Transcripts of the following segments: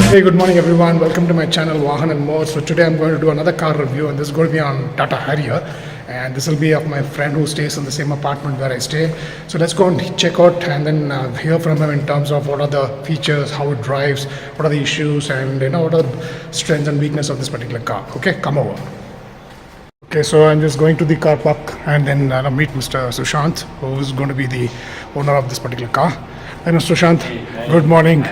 Hey, good morning everyone. Welcome to my channel Vahan and More. So today I'm going to do another car review, and this is going to be on Tata Harrier, and this will be of my friend who stays in the same apartment where I stay. So let's go and check out and then hear from him in terms of what are the features, how it drives, what are the issues, and what are the strengths and weaknesses of this particular car. Okay, come over. Okay, so I'm just going to the car park and then meet Mr. Sushant, who is going to be the owner of this particular car. Hi, Mr. Sushant. Good morning.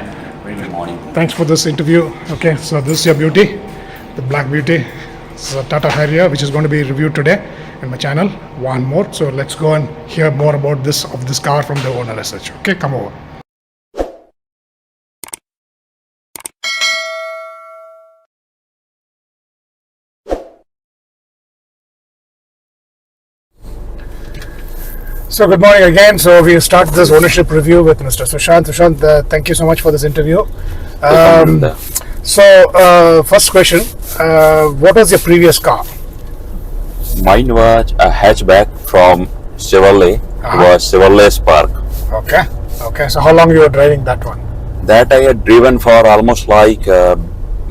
Good morning. Thanks for this interview. Okay, so this is your beauty, the black beauty. This is a Tata Harrier, which is going to be reviewed today in my channel. One more. So let's go and hear more about this car from the owner as such. Okay, come over. So good morning again. So we start this ownership review with Mr. Sushant. Sushant, thank you so much for this interview. First question, what was your previous car? Mine was a hatchback from Chevrolet. It was Chevrolet Spark. Okay. So how long you were driving that one? That I had driven for almost like,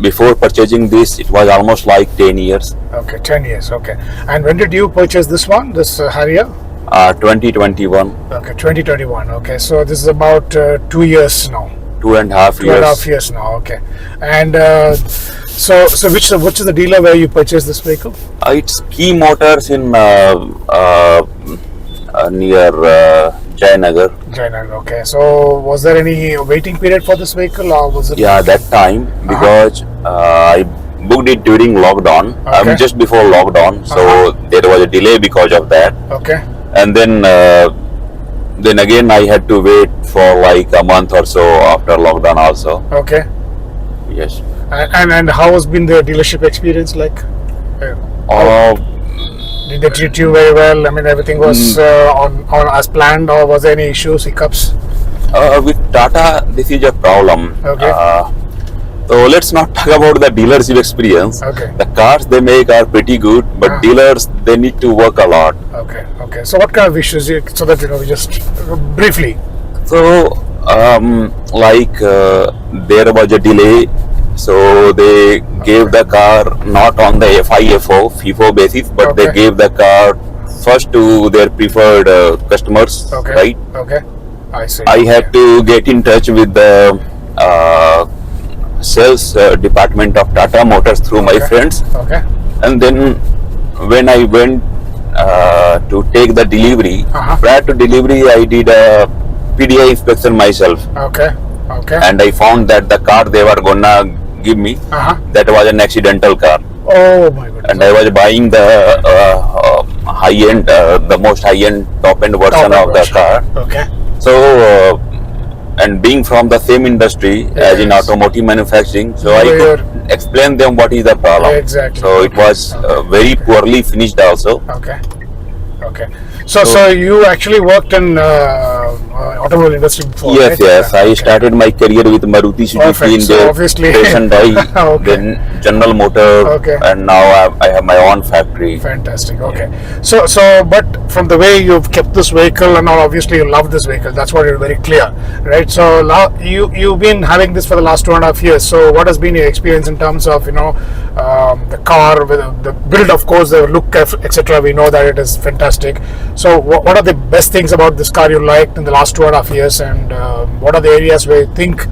before purchasing this, it was almost like 10 years. Okay, 10 years. Okay. And when did you purchase this one, this Harrier? 2021. Okay, 2021. Okay, so this is about 2 years now. 2.5 years. 2.5 years now. Okay. And so which is the dealer where you purchased this vehicle? It's Key Motors in near Jayanagar. Jayanagar. Okay. So was there any waiting period for this vehicle, or was it? Yeah, that time, because I booked it during lockdown. Okay. Just before lockdown, so there was a delay because of that. Okay. And then again I had to wait for like a month or so after lockdown also. Okay. Yes. And how has been the dealership experience like? Did they treat you very well? I mean, everything was on as planned, or was there any issues, hiccups? With Tata, this is a problem. Okay. So let's not talk about the dealership experience. Okay. The cars they make are pretty good, but dealers they need to work a lot. Okay. So what kind of issues? So that we just briefly. So there was a delay, so they gave the car not on the FIFO basis, but they gave the car first to their preferred customers, right? Okay. I see. I had to get in touch with the sales department of Tata Motors through my friends. Okay. And then when I went to take the delivery, prior to delivery I did a PDI inspection myself. Okay. And I found that the car they were gonna give me, that was an accidental car. Oh my goodness. And I was buying the high-end, the most high-end top-end version of the car. Okay. So and being from the same industry as in automotive manufacturing, so I could explain them what is the problem. Exactly. So it was very poorly finished also. Okay. So you actually worked in automobile industry before? Yes, right? yes. I started my career with Maruti Suzuki in the press and die, then General Motor, and now I have my own factory. Fantastic. Okay. So but from the way you've kept this vehicle, and now obviously you love this vehicle, that's what you're very clear, right? So you've been having this for the last 2.5 years. So what has been your experience in terms of the car, with the build, of course, the look, etc. We know that it is fantastic. So what are the best things about this car you liked in the last 2.5 years, and what are the areas where you think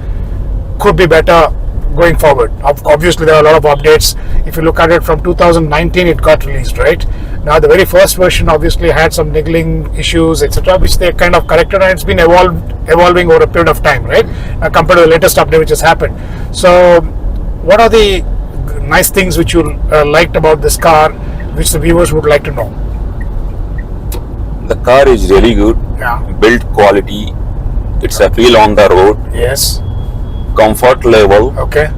could be better going forward? Obviously there are a lot of updates. If you look at it from 2019, it got released, right? Now the very first version obviously had some niggling issues, etc., which they kind of corrected, and it's been evolving over a period of time, right? Compared to the latest update which has happened. So what are the nice things which you liked about this car, which the viewers would like to know? The car is really good. Yeah. Build quality. It's a feel on the road. Yes. Comfort level. Okay.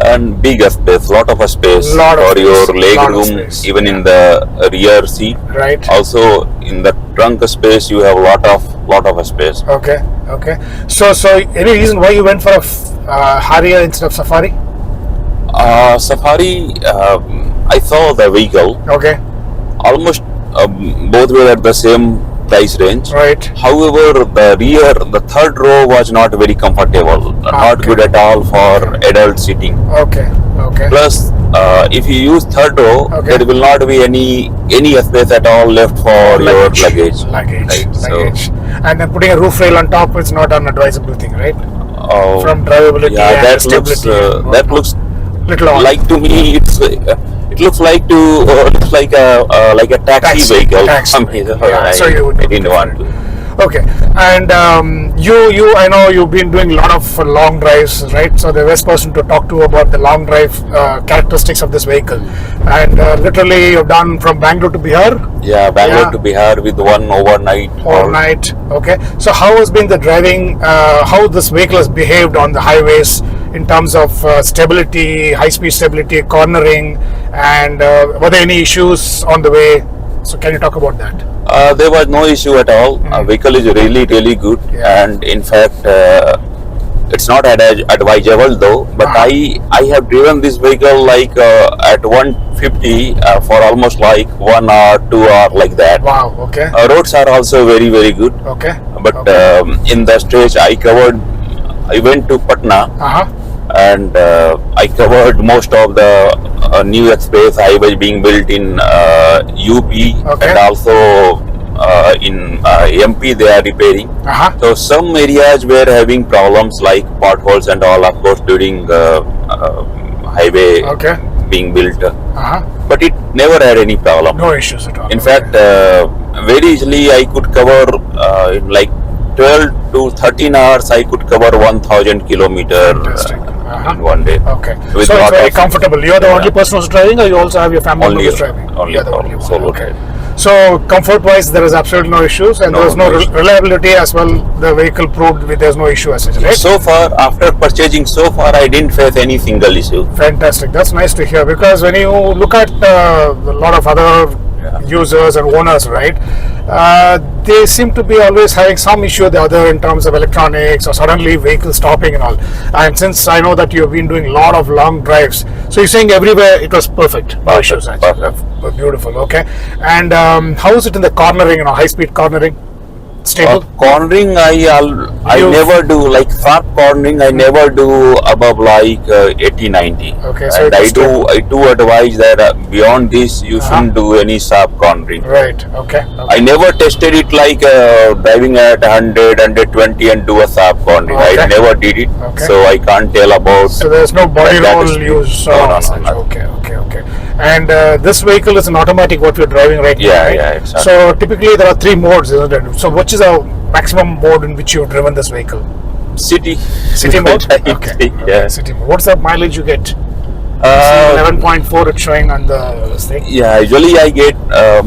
And big space, lot of space for your leg room, even in the rear seat. Right. Also in the trunk space, you have lot of space. Okay. So any reason why you went for a Harrier instead of Safari? Safari, I saw the vehicle. Okay. Almost both were at the same price range. Right. However, the third row was not very comfortable, not good at all for adult sitting. Okay. Okay. Plus, if you use third row, there will not be any space at all left for your luggage. Luggage. So, and then putting a roof rail on top is not an advisable thing, right? From drivability and stability. That looks little odd. like to me it looks like a taxi vehicle. So you would I didn't want to. Okay, and I know you've been doing a lot of long drives, right? So the best person to talk to about the long drive characteristics of this vehicle. And literally, you've done from Bangalore to Bihar. Yeah, Bangalore to Bihar with one overnight. Okay. So how has been the driving? How this vehicle has behaved on the highways in terms of stability, high-speed stability, cornering, and were there any issues on the way? So can you talk about that? There was no issue at all. Vehicle is really good, and in fact, it's not advisable though. But I have driven this vehicle like at 150 for almost like 1 hour, 2 hour like that. Wow. Okay. Roads are also very good. Okay. But in the stretch I went to Patna. And I covered most of the new express highways being built in UP, and also in MP they are repairing. So some areas were having problems like potholes and all, of course, during highway being built. But it never had any problem. No issues at all. In fact, very easily I could cover in like 12 to 13 hours I could cover 1,000 kilometers in one day. Okay. So it's very comfortable. You're the only person who's driving, or you also have your family members driving? Only solo driving. So comfort-wise, there is absolutely no issues, and there is no reliability as well. The vehicle proved there's no issue as such, right? So far, after purchasing, I didn't face any single issue. Fantastic. That's nice to hear, because when you look at a lot of other users and owners, right, they seem to be always having some issue or the other in terms of electronics or suddenly vehicle stopping and all. And since I know that you've been doing a lot of long drives, so you're saying everywhere it was perfect. No issues, actually. Beautiful. Okay. And how is it in the cornering, high-speed cornering? Stable? Cornering, I never do, like sharp cornering, I never do above like 80-90. Okay, so and I do advise that beyond this you shouldn't do any sharp cornering. Right, okay. I never tested it like driving at 100, 120 and do a sharp cornering. I never did it, so I can't tell about. So there's no body roll use? No. Okay. And this vehicle is an automatic, what we're driving right now, right? Yeah, exactly. So typically there are 3 modes, isn't it? So which is the maximum mode in which you've driven this vehicle? City mode? Okay. Yeah. City mode. What's the mileage you get? 11.4 it's showing on the thing. Yeah, usually I get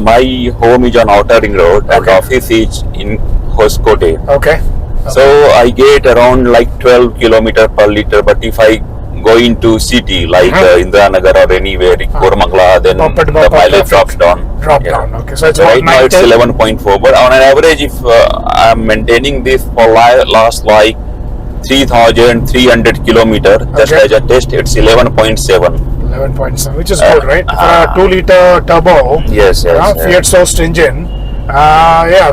my home is on Outer Ring Road and office is in Hoskote. Okay. So I get around like 12 kilometer per liter, but if I go into city like Indranagar or anywhere in Koramangala, then the mileage drops down. Okay, so it's right now it's 11.4, but on an average, if I'm maintaining this for last like 3,300 kilometer, just as a test, it's 11.7. 11.7, which is good, right? 2-liter turbo. Yes. Fiat sourced engine.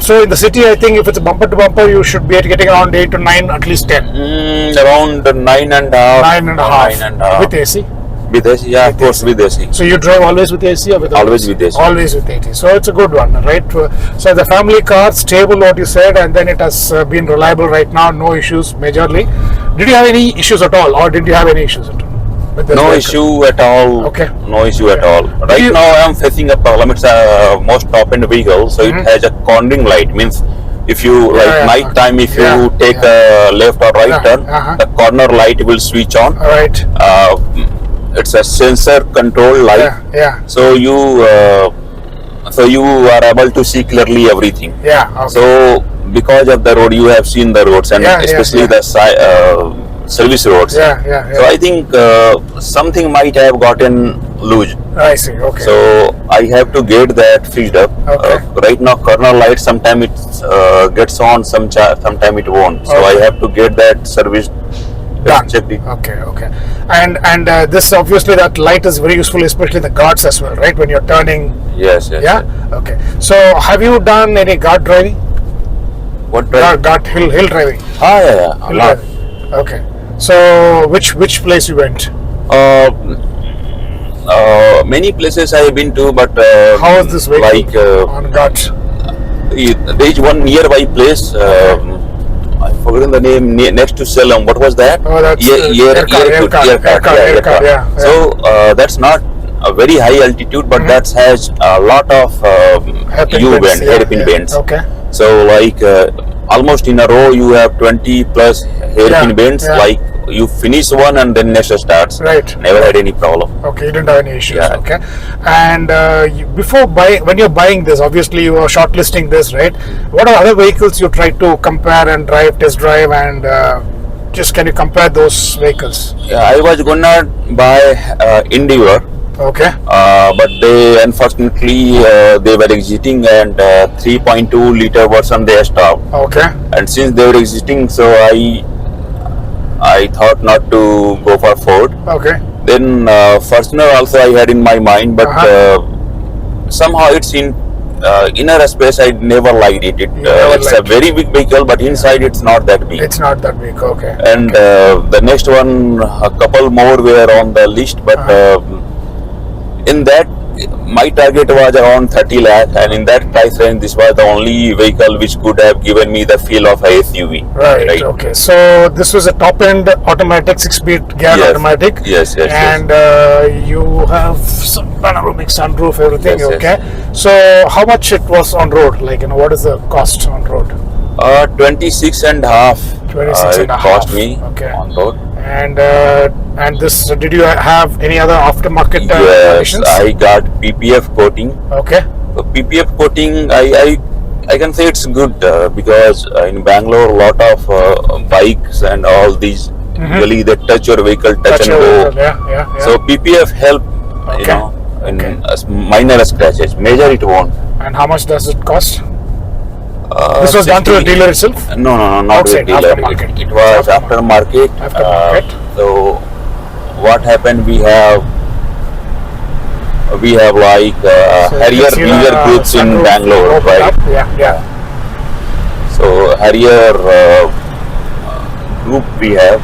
So in the city, I think if it's a bumper to bumper, you should be getting around 8 to 9, at least 10. Around 9.5. 9.5 with AC. With AC, yeah, of course, with AC. So you drive always with AC or with always with AC? Always with AC. So it's a good one, right? So the family car, stable, what you said, and then it has been reliable right now, no issues majorly. Did you have any issues at all, or did you have any issues at all? No issue at all. Okay. No issue at all. Right now I am facing a problem. It's a most top-end vehicle, so it has a cornering light. Means if you night time, if you take a left or right turn, the corner light will switch on. Right. It's a sensor control light. So you are able to see clearly everything. So because of the road, you have seen the roads, and especially the service roads. So I think something might have gotten loose. I see. Okay. So I have to get that fixed up. Right now, corner light sometime it gets on, sometime it won't. So I have to get that service done. Okay. And this obviously that light is very useful, especially the guards as well, right? When you're turning. Yes. Okay. So have you done any guard driving? What drive? Guard hill driving. Yeah, a Hill lot. driving. Okay. So which place you went? Many places I have been to, but How is this vehicle like on guards? there is one nearby place. I forgotten the name next to Salem. What was that? Oh, that's Air car. Yeah. So that's not a very high altitude, but that has a lot of hairpin bends. Okay. So like almost in a row you have 20 plus hairpin bends. Yeah. Like you finish one and then next starts. Right. Never had any problem. Okay, you didn't have any issues. Yeah. Okay. And when you're buying this, obviously you are shortlisting this, right? What are other vehicles you try to compare and test drive, and just can you compare those vehicles? Yeah, I was gonna buy Endeavor. Okay. But they unfortunately they were exiting, and 3.2 liter version they stopped. Okay. And since they were exiting, so I thought not to go for Ford. Okay. Then Fortuner also I had in my mind, but somehow it's in inner space. I never liked it. It's a very big vehicle, but inside it's not that big. It's not that big. Okay. And the next one, a couple more were on the list, but in that my target was around 30 lakh, and in that price range this was the only vehicle which could have given me the feel of a SUV. Right. Okay. So this was a top end automatic 6-speed gear automatic. Yes. And you have some panoramic sunroof, everything. Yes, okay. So how much it was on road? Like, what is the cost on road? 26 and a half. 26 and a it half. cost me Okay. on road. And this, did you have any other aftermarket Yes, conditions? I got PPF coating. Okay. So PPF coating, I can say it's good because in Bangalore, a lot of bikes and all these really they touch your vehicle, touch and go. Yeah. So PPF help, in minor scratches. Major it won't. And how much does it cost? This was done through the dealer itself? No, not Outside, with dealer. aftermarket. It was aftermarket. So what happened? We have like Harrier user groups in Bangalore, right? Yeah. So Harrier group we have.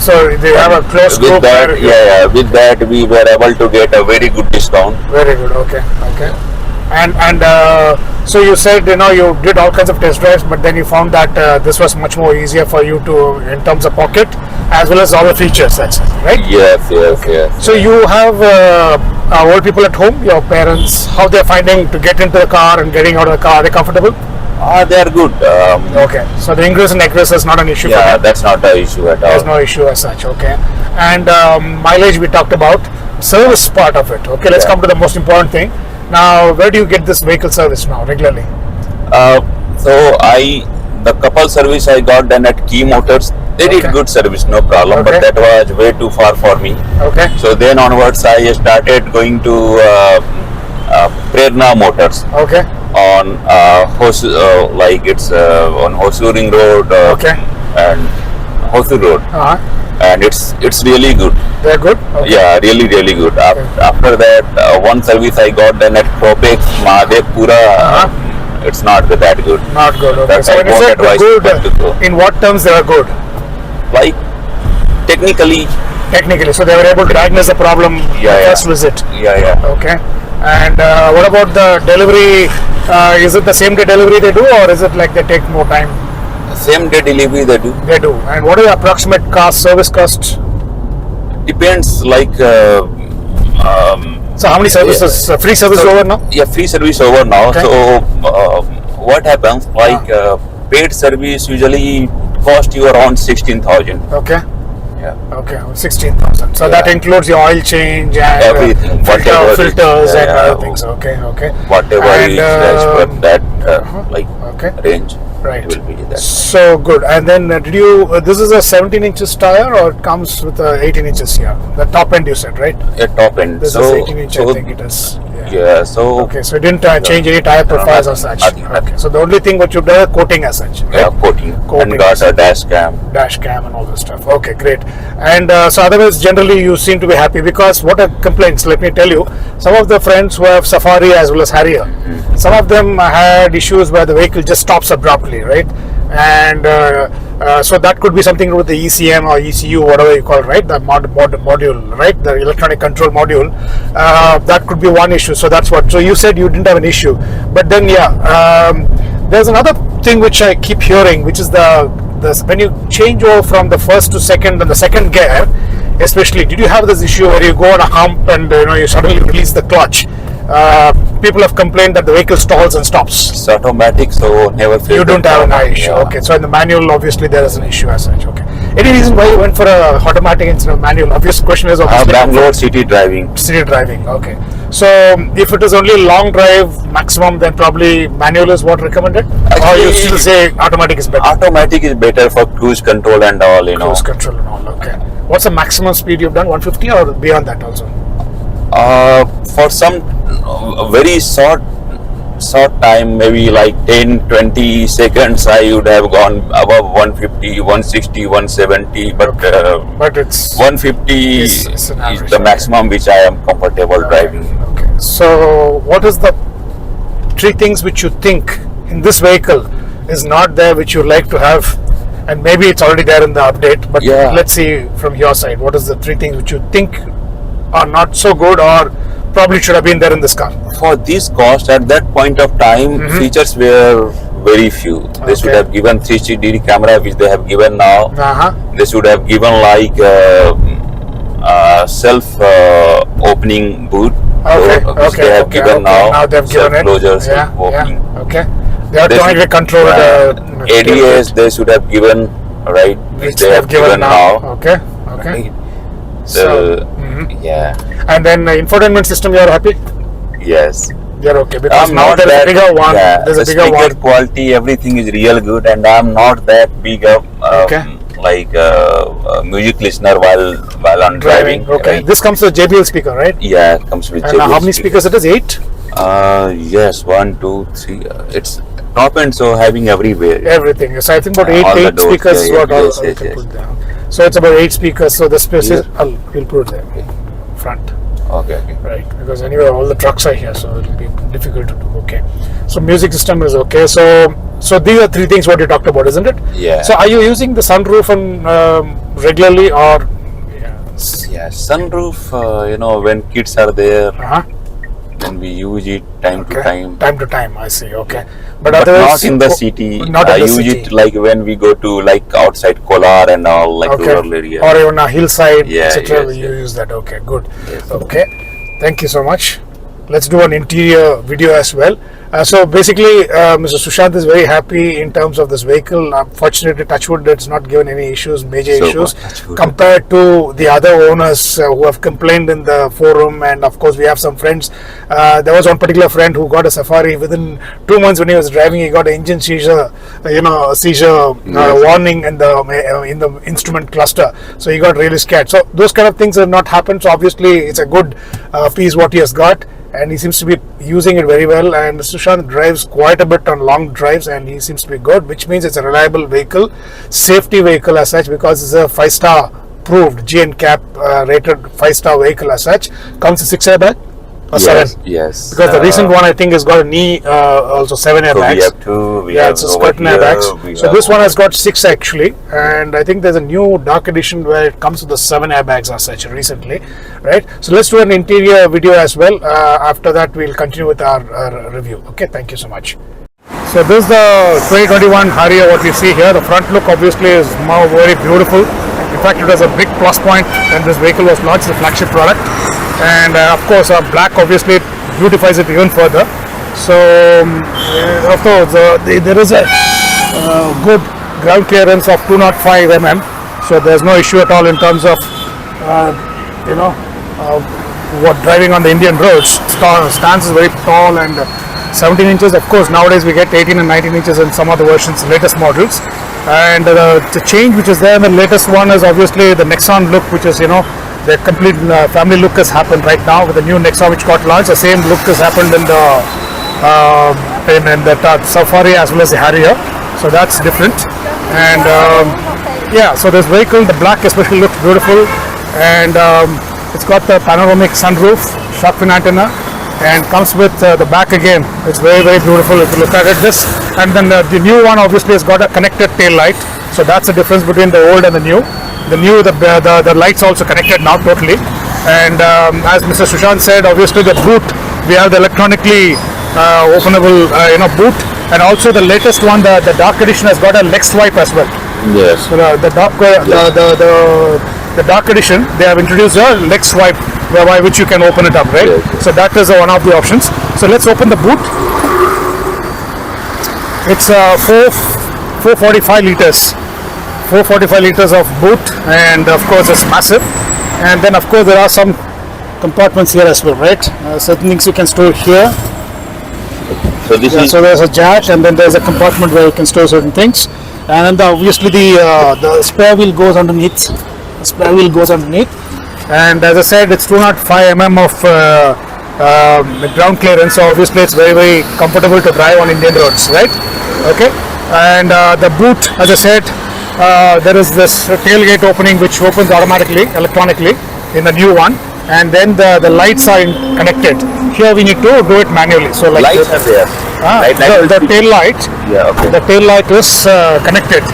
So they have a close group. With that, with that we were able to get a very good discount. Very good. Okay. And so you said you did all kinds of test drives, but then you found that this was much more easier for you to in terms of pocket as well as all the features. That's right. Yes. So you have old people at home, your parents. How they're finding to get into the car and getting out of the car? Are they comfortable? They are good. Okay. So the ingress and egress is not an issue. Yeah, that's not the issue at all. There's no issue as such. Okay. And mileage we talked about. Service part of it. Okay. Let's come to the most important thing. Now, where do you get this vehicle service now regularly? So the couple service I got done at Key Motors. They did good service, no problem. But that was way too far for me. Okay. So then onwards, I started going to Prerna Motors. Okay. On like it's on Hosur Ring Road. And Hosur Road. And it's really good. They're good? Okay. Yeah, really good. After that, one service I got done at Propex, Madhepura. It's not that good. Not good. Okay. That's So when you say good, in what terms they are good? Like technically. So they were able to diagnose the problem first visit. Yeah. Okay. And what about the delivery? Is it the same day delivery they do, or is it like they take more time? Same day delivery they do. And what is the approximate service cost? Depends, like so how many services? Free service over now? Yeah, free service over now. Okay. So what happens, like paid service usually cost you around 16,000. Okay. Yeah. Okay, 16,000. So that includes your oil change and everything, filters and other things. Okay. Whatever is as per that range. Right. Will be that. So good. And then did you? This is a 17 inches tire, or it comes with 18 inches here? The top end you said, right? A top end. This is 18 inch. I think it is. Yeah. So okay, so you didn't change any tire profiles or such. Nothing. Okay, so the only thing what you've done is coating as such. Right? Yeah, coating and got a dash cam And all this stuff. Okay, great. And so otherwise, generally you seem to be happy, because what are complaints? Let me tell you, some of the friends who have Safari as well as Harrier, some of them had issues where the vehicle just stops abruptly, right? And so that could be something with the ECM or ECU, whatever you call it, right? The module, right? The electronic control module. That could be one issue. So that's what. So you said you didn't have an issue, but then there's another thing which I keep hearing, which is the when you change over from the first to second and the second gear, especially, did you have this issue where you go on a hump and you suddenly release the clutch? People have complained that the vehicle stalls and stops. It's automatic, so never feel. You don't have an issue. Yeah. Okay, so in the manual, obviously there is an issue as such. Okay. Any reason why you went for a automatic instead of manual? Obvious question is obviously Bangalore city driving. City driving. Okay. So if it is only long drive maximum, then probably manual is what recommended. Actually, or you still say automatic is better? Automatic is better for cruise control and all. Cruise control and all. Okay. What's the maximum speed you've done? 150 or beyond that also? For some very short time, maybe like 10-20 seconds, I would have gone above 150, 160, 170, but it's 150 is the maximum which I am comfortable driving. Okay. So what is the three things which you think in this vehicle is not there which you like to have, and maybe it's already there in the update, but let's see from your side, what is the three things which you think are not so good or probably should have been there in this car? For this cost, at that point of time, features were very few. They should have given 360 camera, which they have given now. They should have given like self opening boot, which they have given now. Now they've given it. Closures, opening. Okay. They are trying to control ADS. They should have given, right? Which they have given now. Okay. So, and then infotainment system, you are happy? Yes. You're okay, because now there's a bigger one. There's a bigger one. Quality, everything is real good, and I'm not that big of like music listener while I'm driving. Okay. Right? This comes with JBL speaker, right? Yeah, it comes with. And how many speakers it is? 8? Yes, 1, 2, 3. It's top end, so having everywhere. Everything. So I think about 8 speakers is what all you can put down. So it's about 8 speakers. So the space is, we'll put it there, front. Okay. Right, because anyway all the trucks are here, so it'll be difficult to do. Okay. So music system is okay. So these are 3 things what you talked about, isn't it? Yeah. So are you using the sunroof and regularly or? Yeah, sunroof. When kids are there. Then we use it time to time. Time to time, I see. Okay, but not in the city. I use it like when we go to like outside Kolar and all, like rural area. Or even a hillside, etc. You use that. Okay, good. Yes. Okay, thank you so much. Let's do an interior video as well. So basically, Mr. Sushant is very happy in terms of this vehicle. Unfortunately, touchwood, it's not given any major issues compared to the other owners who have complained in the forum. And of course, we have some friends. There was one particular friend who got a Safari within 2 months when he was driving. He got an engine seizure, warning in the instrument cluster. So he got really scared. So those kind of things have not happened. So obviously, it's a good piece what he has got. And he seems to be using it very well, and Sushant drives quite a bit on long drives, and he seems to be good, which means it's a reliable vehicle, safety vehicle as such, because it's a 5-star proved GN-CAP rated 5-star vehicle as such. Comes with 6 airbag or 7? Yes. Because the recent one I think has got a knee, also 7 airbags. So we have 2. It's a Spartan airbags. So this one has got 6 actually, and I think there's a new dark edition where it comes with the 7 airbags as such recently, right? So let's do an interior video as well. After that, we'll continue with our review. Okay, thank you so much. So this is the 2021 Harrier. What you see here, the front look obviously is now very beautiful. In fact, it was a big plus point when this vehicle was launched, the flagship product. And of course, black obviously beautifies it even further. So of course, there is a good ground clearance of 205 mm. So there's no issue at all in terms of what driving on the Indian roads. Stance is very tall and 17 inches. Of course, nowadays we get 18 and 19 inches in some of the versions, latest models. And the change which is there in the latest one is obviously the Nexon look, which is the complete family look has happened right now with the new Nexon which got launched. The same look has happened in the Safari as well as the Harrier. So that's different. And yeah, so this vehicle, the black especially looks beautiful, and it's got the panoramic sunroof, shark fin antenna, and comes with the back again. It's very beautiful if you look at it. This, and then the new one obviously has got a connected tail light. So that's the difference between the old and the new. The lights also connected now totally. And as Mr. Sushant said, obviously the boot, we have the electronically openable boot, and also the latest one, the dark edition has got a leg swipe as well. Yes. So the dark edition, they have introduced a leg swipe by which you can open it up, right? Yes. So that is one of the options. So let's open the boot. It's 445 liters. 445 liters of boot, and of course it's massive. And then of course there are some compartments here as well, right? Certain things you can store here. So this is, so there's a jack, and then there's a compartment where you can store certain things. And then obviously the spare wheel goes underneath. The spare wheel goes underneath. And as I said, it's 205 mm of ground clearance, so obviously it's very comfortable to drive on Indian roads, right? Okay. And the boot, as I said, there is this tailgate opening which opens automatically, electronically in the new one, and then the lights are connected. Here we need to do it manually. So like lights are there. The tail light. Yeah. Okay. The tail light is connected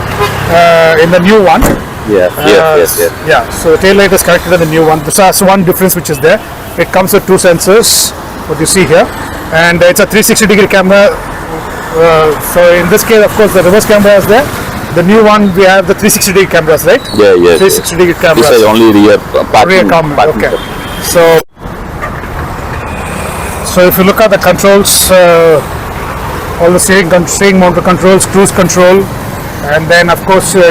in the new one. Yeah. Yes. Yeah, so the tail light is connected in the new one. So that's one difference which is there. It comes with two sensors, what you see here, and it's a 360-degree camera. So in this case, of course, the reverse camera is there. The new one, we have the 360-degree cameras, right? Yeah. 360-degree cameras. This is only rear camera. Okay. So if you look at the controls, all the steering motor controls, cruise control, and then of course the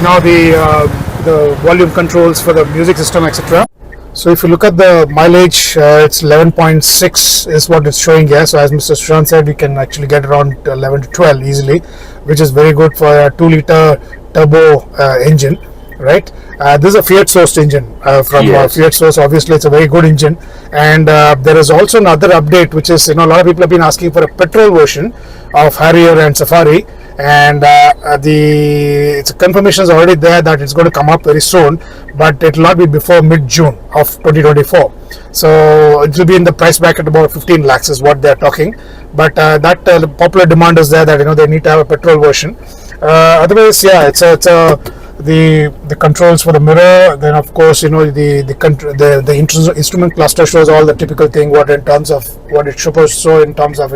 volume controls for the music system, etc. So if you look at the mileage, it's 11.6 is what it's showing here. So as Mr. Sushant said, we can actually get around 11 to 12 easily, which is very good for a 2-liter turbo engine, right? This is a Fiat sourced engine from Fiat source. Obviously, it's a very good engine. And there is also another update, which is, a lot of people have been asking for a petrol version of Harrier and Safari. And the confirmation is already there that it's going to come up very soon, but it will not be before mid-June of 2024. So it will be in the price bracket about 15 lakhs is what they're talking. But that popular demand is there that they need to have a petrol version. Otherwise, yeah, it's the controls for the mirror. Then of course, the instrument cluster shows all the typical thing what in terms of what it's supposed to show in terms of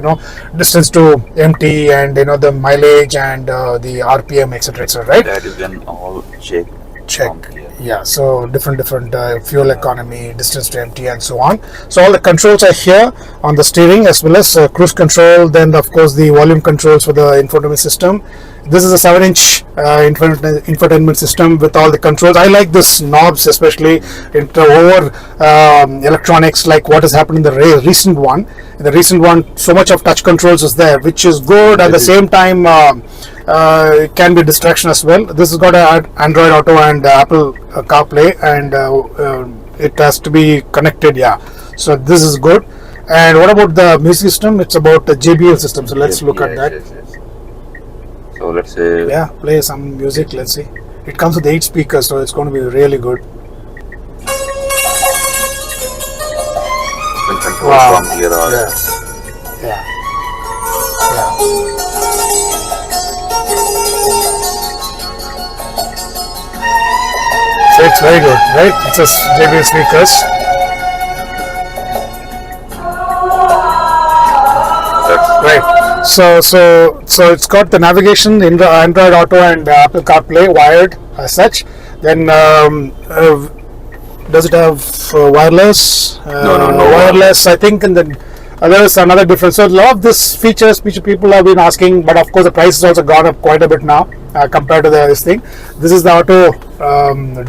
distance to empty, and the mileage and the RPM, etc., right? That is then all check. Yeah, so different fuel economy, distance to empty, and so on. So all the controls are here on the steering, as well as cruise control. Then of course the volume controls for the infotainment system. This is a 7-inch infotainment system with all the controls. I like this knobs, especially over electronics, like what has happened in the recent one. In the recent one, so much of touch controls is there, which is good. At the same time, it can be a distraction as well. This has got an Android Auto and Apple CarPlay, and it has to be connected. Yeah, so this is good. And what about the music system? It's about the JBL system. So let's look at that. Yes. So let's say, yeah, play some music. Let's see. It comes with 8 speakers, so it's going to be really good. control from here on. Yeah. So it's very good, right? It's just JBL speakers. Right. So it's got the navigation in the Android Auto and Apple CarPlay wired as such. Then does it have wireless? No. Wireless. I think in the There's another difference. So a lot of this features which people have been asking, but of course the price has also gone up quite a bit now compared to this thing. This is the auto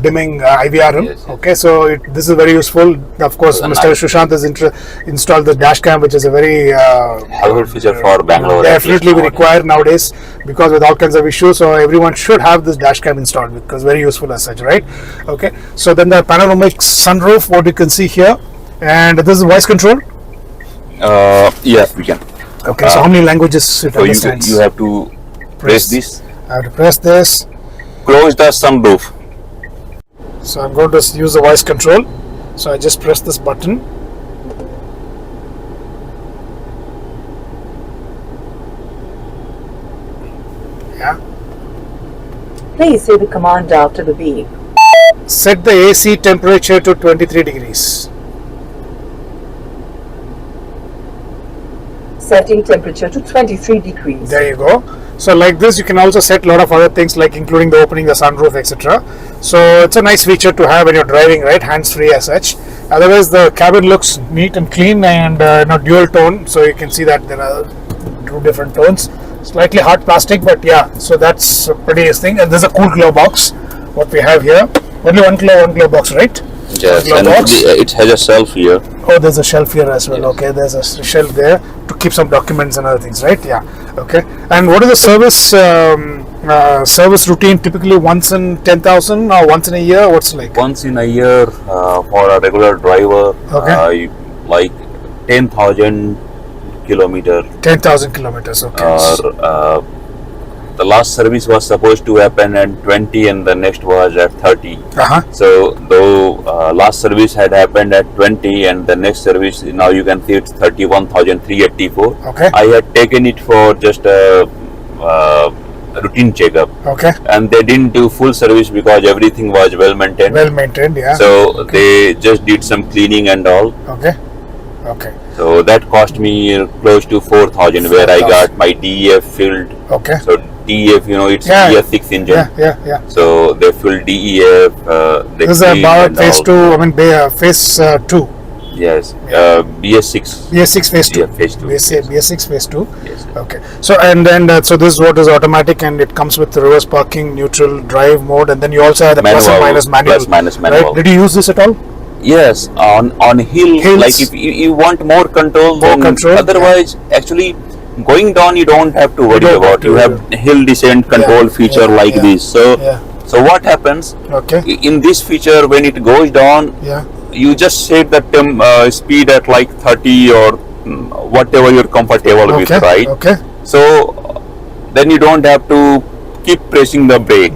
dimming IVRM. Yes, yes. Okay, so this is very useful. Of course, Mr. Sushant has installed the dash cam, which is a very helpful feature for Bangalore. Definitely we require nowadays, because with all kinds of issues. So everyone should have this dash cam installed because very useful as such, right? Okay, so then the panoramic sunroof, what you can see here, and this is voice control. Yes, we can. Okay, so how many languages it understands? You have to press this. I have to press this. Close the sunroof. So I'm going to use the voice control. So I just press this button. Yeah. Please say the command after the beep. Set the AC temperature to 23 degrees. Setting temperature to 23 degrees. There you go. So like this you can also set a lot of other things, like including the opening the sunroof, etc. So it's a nice feature to have when you're driving, right? Hands free as such. Otherwise the cabin looks neat and clean and dual tone, so you can see that there are two different tones. Slightly hard plastic, but yeah, so that's a pretty thing. And there's a cool glove box what we have here. Only one glove box, right? Yes, and it has a shelf here. Oh, there's a shelf here as well. Yes. Okay, there's a shelf there to keep some documents and other things, right? Yeah. Okay. And what is the service routine? Typically once in 10,000 or once in a year? What's like? Once in a year for a regular driver. Okay. Like 10,000 kilometer. 10,000 kilometers. Okay. The last service was supposed to happen at 20 and the next was at 30. So though last service had happened at 20 and the next service, now you can see it's 31,384. Okay. I had taken it for just a routine checkup. Okay. And they didn't do full service because everything was well maintained. Well maintained, yeah. So they just did some cleaning and all. Okay. Okay. So that cost me close to 4,000, where I got my DEF filled. Okay. So DEF, it's DF6 engine. Yeah. So they filled DEF. This is about phase 2. I mean, phase 2. Yes. BS6. BS6 phase 2. Yeah, phase 2. BS6 phase 2. Yes. Okay. So and then so this is what is automatic, and it comes with the reverse parking, neutral, drive mode, and then you also have the plus and minus manual. Plus minus manual. Right? Did you use this at all? Yes, on hills, like if you want more control, otherwise actually going down you don't have to worry about. You have hill descent control feature like this. So what happens? Okay. In this feature, when it goes down, you just set the speed at like 30 or whatever you're comfortable with, right? Okay. So then you don't have to keep pressing the brake.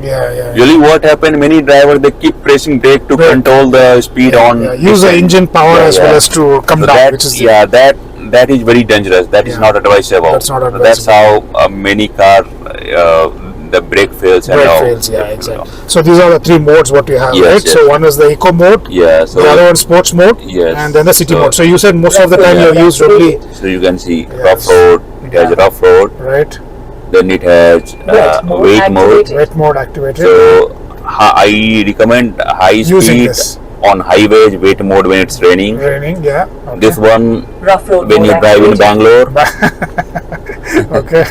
Usually what happens, many drivers they keep pressing brake to control the speed on. Use the engine power as well as to come so down, which is that is very dangerous. That is not advisable. That's not advisable. That's how many car the brake fails and all. Exactly. So these are the 3 modes what you have, right? So one is the eco mode, so the other one sports mode, and then the city mode. So you said most of the time you use only. So you can see rough road. It has rough road. Right. Then it has weight mode. Weight mode activated. So I recommend high speed on highways, weight mode when it's raining. Okay. This one rough road when you drive in Bangalore. Okay.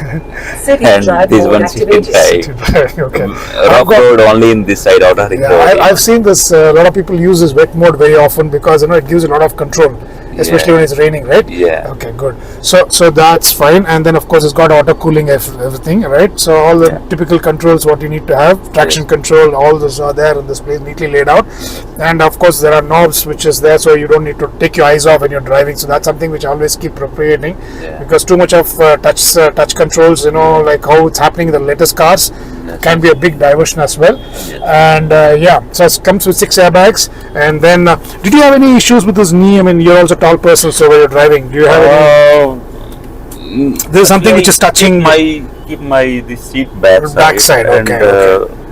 City and drive this mode one city drive. Okay. Rough road only in this side, outer ring road. I've seen this. A lot of people use this wet mode very often because it gives a lot of control, especially when it's raining, right? Okay, good. So that's fine. And then of course it's got auto cooling, everything, right? So all the typical controls what you need to have, traction control, all those are there in this place, neatly laid out. And of course there are knobs which is there, so you don't need to take your eyes off when you're driving. So that's something which I always keep appreciating, because too much of touch controls, like how it's happening in the latest cars, can be a big diversion as well. And so it comes with 6 airbags. And then did you have any issues with this knee? I mean, you're also a tall person, so when you're driving, do you have any? There's something which is touching keep the seat backside.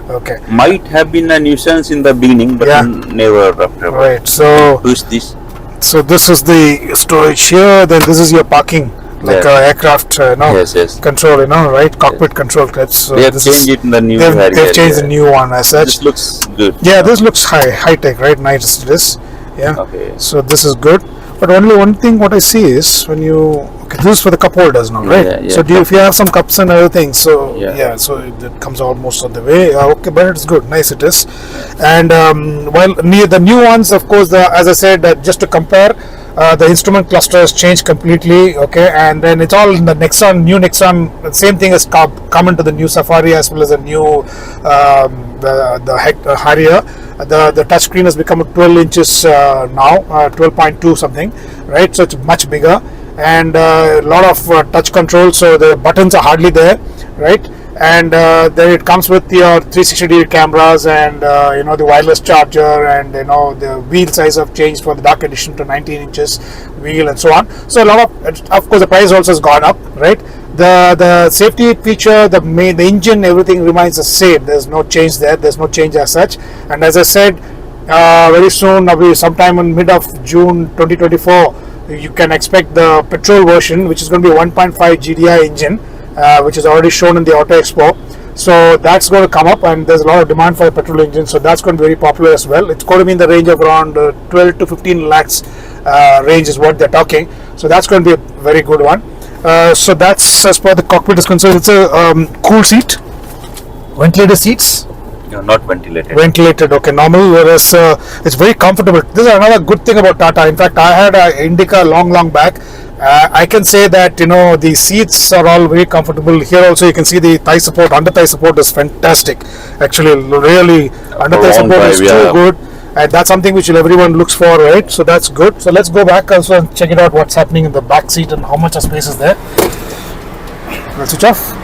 Okay. Might have been a nuisance in the beginning, but never after. Right. So twist this. So this is the storage here. Then this is your parking, like aircraft control, right? Cockpit control clips. So they have changed it in the new. They've changed the new one as such. This looks good. Yeah, this looks high tech, right? Nice this. Yeah. Okay. So this is good. But only one thing what I see is when you this is for the cup holders now, right? Yeah, yeah. So if you have some cups and everything, so Yeah. so it comes almost on the way. Okay, but it's good, nice it is. And while the new ones, of course, as I said, just to compare. The instrument cluster has changed completely, okay, and then it's all in the new Nexon. The same thing has come into the new Safari as well as the new the Harrier. The touchscreen has become 12 inches now, 12.2 something, right? So it's much bigger, and a lot of touch control. So the buttons are hardly there, right? And then it comes with your 360-degree cameras and the wireless charger, and the wheel size have changed for the dark edition to 19 inches wheel and so on. So a lot of course the price also has gone up, right? The safety feature, the engine, everything remains the same. There's no change there. There's no change as such. And as I said, very soon, maybe sometime in mid of June 2024, you can expect the petrol version, which is going to be 1.5 GDI engine. Which is already shown in the Auto Expo. So that's going to come up, and there's a lot of demand for a petrol engine, so that's going to be very popular as well. It's going to be in the range of around 12 to 15 lakhs range is what they're talking. So that's going to be a very good one. So that's as per the cockpit is concerned. It's a cool seat, ventilated seats. No, not ventilated. Ventilated, okay, normal. Whereas it's very comfortable. This is another good thing about Tata. In fact, I had an Indica long back. I can say that the seats are all very comfortable. Here also you can see the thigh support. Under thigh support is fantastic. Actually, really under thigh support is too good, and that's something which everyone looks for, right? So that's good. So let's go back also and check it out. What's happening in the back seat and how much of space is there. Let's switch off.